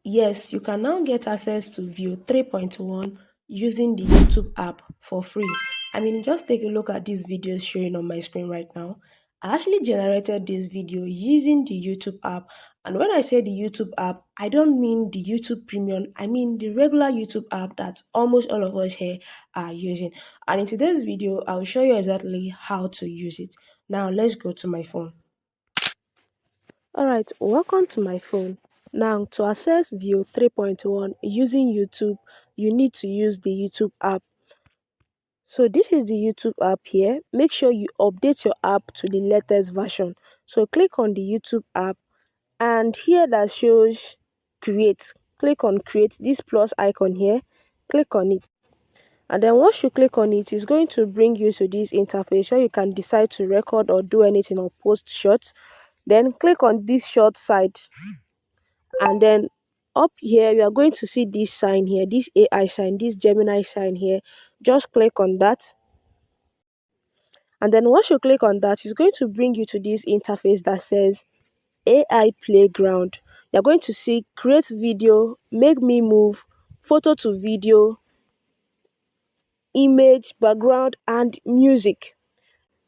Yes, you can now get access to Veo 3.1 using the YouTube app for free. I mean, just take a look at these videos showing on my screen right now. I actually generated this video using the YouTube app. And when I say the YouTube app, I don't mean the YouTube Premium. I mean the regular YouTube app that almost all of us here are using. And in today's video, I'll show you exactly how to use it. Now, let's go to my phone. Alright, welcome to my phone. Now, to access Veo 3.1 using YouTube, you need to use the YouTube app. So this is the YouTube app here. Make sure you update your app to the latest version. So click on the YouTube app and here that shows create. Click on create, this plus icon here. Click on it. And then once you click on it, it's going to bring you to this interface where you can decide to record or do anything or post shots. Then click on this short side and then up here you are going to see this sign here, this AI sign, this Gemini sign here. Just click on that, and then once you click on that, it's going to bring you to this interface that says AI playground. You're going to see create video, make me move, photo to video, image, background, and music.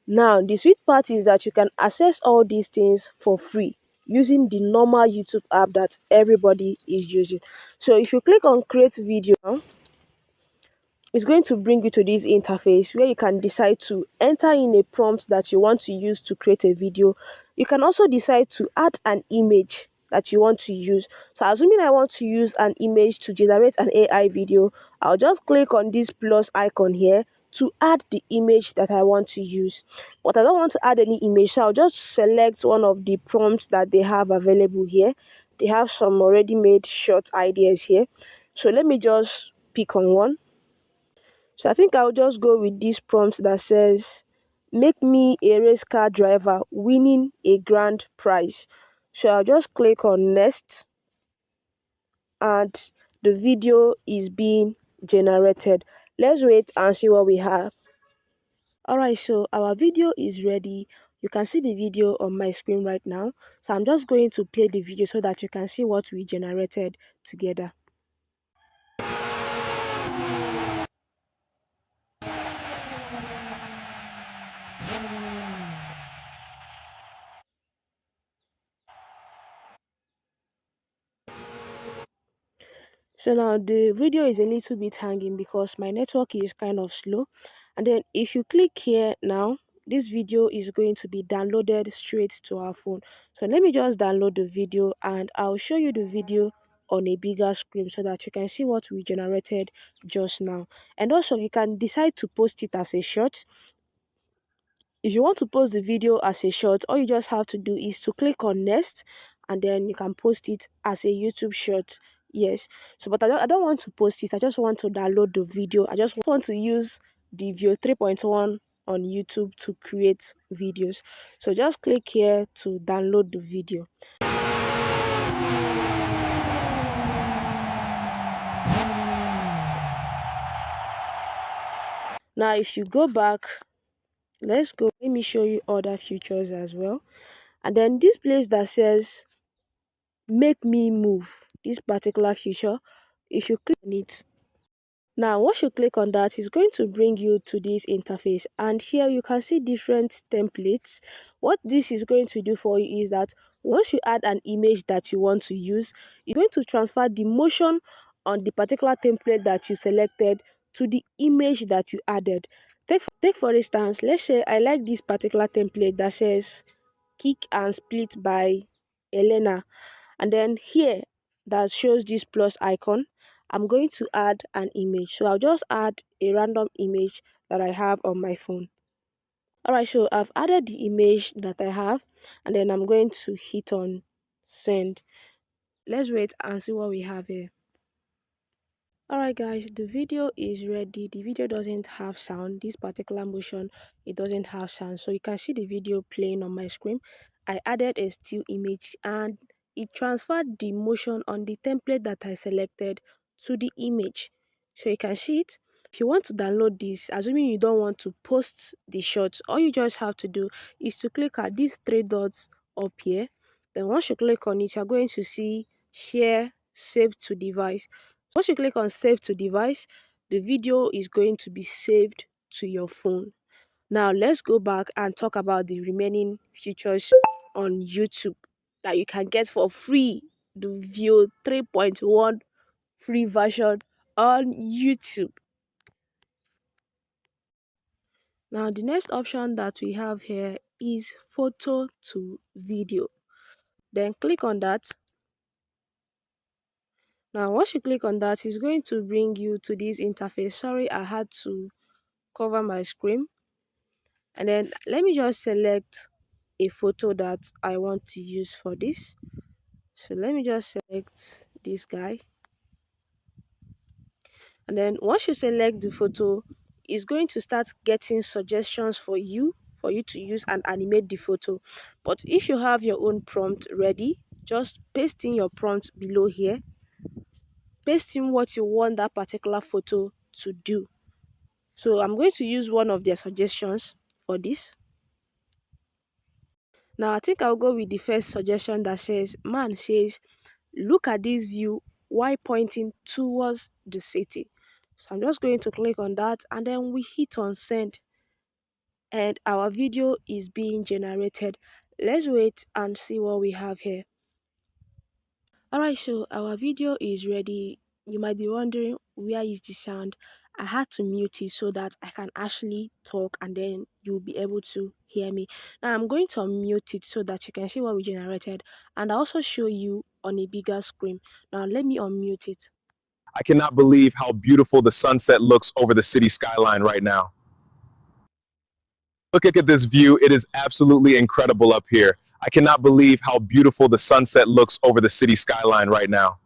Now, the sweet part is that you can access all these things for free using the normal YouTube app that everybody is using. So if you click on create video, it's going to bring you to this interface where you can decide to enter in a prompt that you want to use to create a video. You can also decide to add an image that you want to use. So assuming I want to use an image to generate an AI video, I'll just click on this plus icon here to add the image that I want to use. But I don't want to add any image, so I'll just select one of the prompts that they have available here. They have some already made short ideas here. So let me just pick on one. So I think I'll just go with this prompt that says, make me a race car driver winning a grand prize. So I'll just click on next and the video is being generated. Let's wait and see what we have. Alright, so our video is ready. You can see the video on my screen right now. So I'm just going to play the video so that you can see what we generated together. So now the video is a little bit hanging because my network is kind of slow. And then if you click here now, this video is going to be downloaded straight to our phone. So let me just download the video and I'll show you the video on a bigger screen so that you can see what we generated just now. And also you can decide to post it as a short. If you want to post the video as a short, all you just have to do is to click on next and then you can post it as a YouTube short. Yes. So but I don't want to post it. I just want to download the video. I just want to use the Veo 3.1 on YouTube to create videos. So just click here to download the video. Now if you go back, let's go, let me show you other features as well. And then this place that says make me move, this particular feature, if you click on it, now once you click on that, it's going to bring you to this interface and here you can see different templates. What this is going to do for you is that once you add an image that you want to use, it's going to transfer the motion on the particular template that you selected to the image that you added. Take for instance, let's say I like this particular template that says kick and split by Elena, and then here that shows this plus icon, I'm going to add an image. So I'll just add a random image that I have on my phone. Alright, so I've added the image that I have and then I'm going to hit on send. Let's wait and see what we have here. Alright guys, the video is ready. The video doesn't have sound. This particular motion, it doesn't have sound. So you can see the video playing on my screen. I added a still image and it transferred the motion on the template that I selected to the image. So you can see it. If you want to download this, assuming you don't want to post the shots, all you just have to do is to click at these three dots up here. Then once you click on it, you're going to see share, save to device. Once you click on save to device, the video is going to be saved to your phone. Now let's go back and talk about the remaining features on YouTube that you can get for free. The Veo 3.1 free version on YouTube. Now the next option that we have here is photo to video. Then click on that. Now once you click on that, it's going to bring you to this interface. Sorry, I had to cover my screen. And then let me just select a photo that I want to use for this. So let me just select this guy. And then once you select the photo, it's going to start getting suggestions for you to use and animate the photo. But if you have your own prompt ready, just paste in your prompt below here. Paste in what you want that particular photo to do. So I'm going to use one of their suggestions for this. Now I think I'll go with the first suggestion that says, man says, look at this view while pointing towards the city. So I'm just going to click on that and then we hit on send and our video is being generated. Let's wait and see what we have here. Alright, so our video is ready. You might be wondering, where is the sound? I had to mute it so that I can actually talk and then you'll be able to hear me. Now I'm going to unmute it so that you can see what we generated and I also show you on a bigger screen. Now let me unmute it. I cannot believe how beautiful the sunset looks over the city skyline right now. Look at this view. It is absolutely incredible up here. I cannot believe how beautiful the sunset looks over the city skyline right now.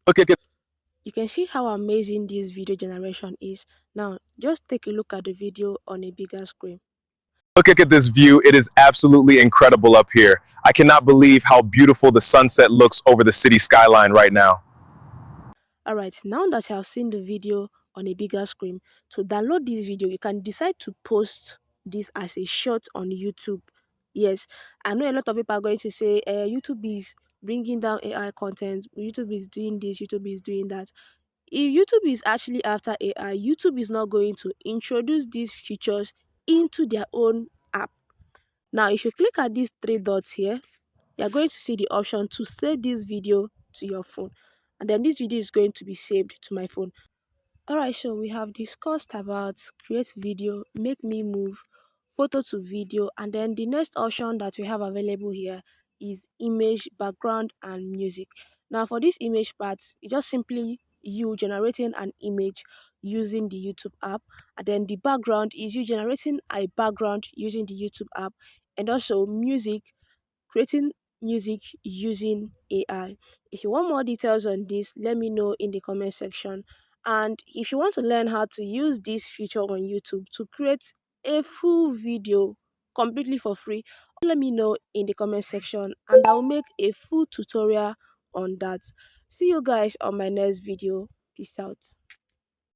Look at You can see how amazing this video generation is. Now just take a look at the video on a bigger screen. Look at this view. It is absolutely incredible up here. I cannot believe how beautiful the sunset looks over the city skyline right now. Alright, now that you have seen the video on a bigger screen, to download this video, you can decide to post this as a short on YouTube. Yes, I know a lot of people are going to say YouTube is bringing down AI content, YouTube is doing this, YouTube is doing that. If YouTube is actually after AI, YouTube is not going to introduce these features into their own app. Now, if you click at these three dots here, you're going to see the option to save this video to your phone. And then this video is going to be saved to my phone. Alright, so we have discussed about create video, make me move, photo to video, and then the next option that we have available here is image, background, and music. Now for this image part, it's just simply you generating an image using the YouTube app, and then the background is you generating a background using the YouTube app, and also music, creating music using AI. If you want more details on this, let me know in the comment section. And if you want to learn how to use this feature on YouTube to create a full video completely for free, let me know in the comment section and I'll make a full tutorial on that. See you guys on my next video. Peace out.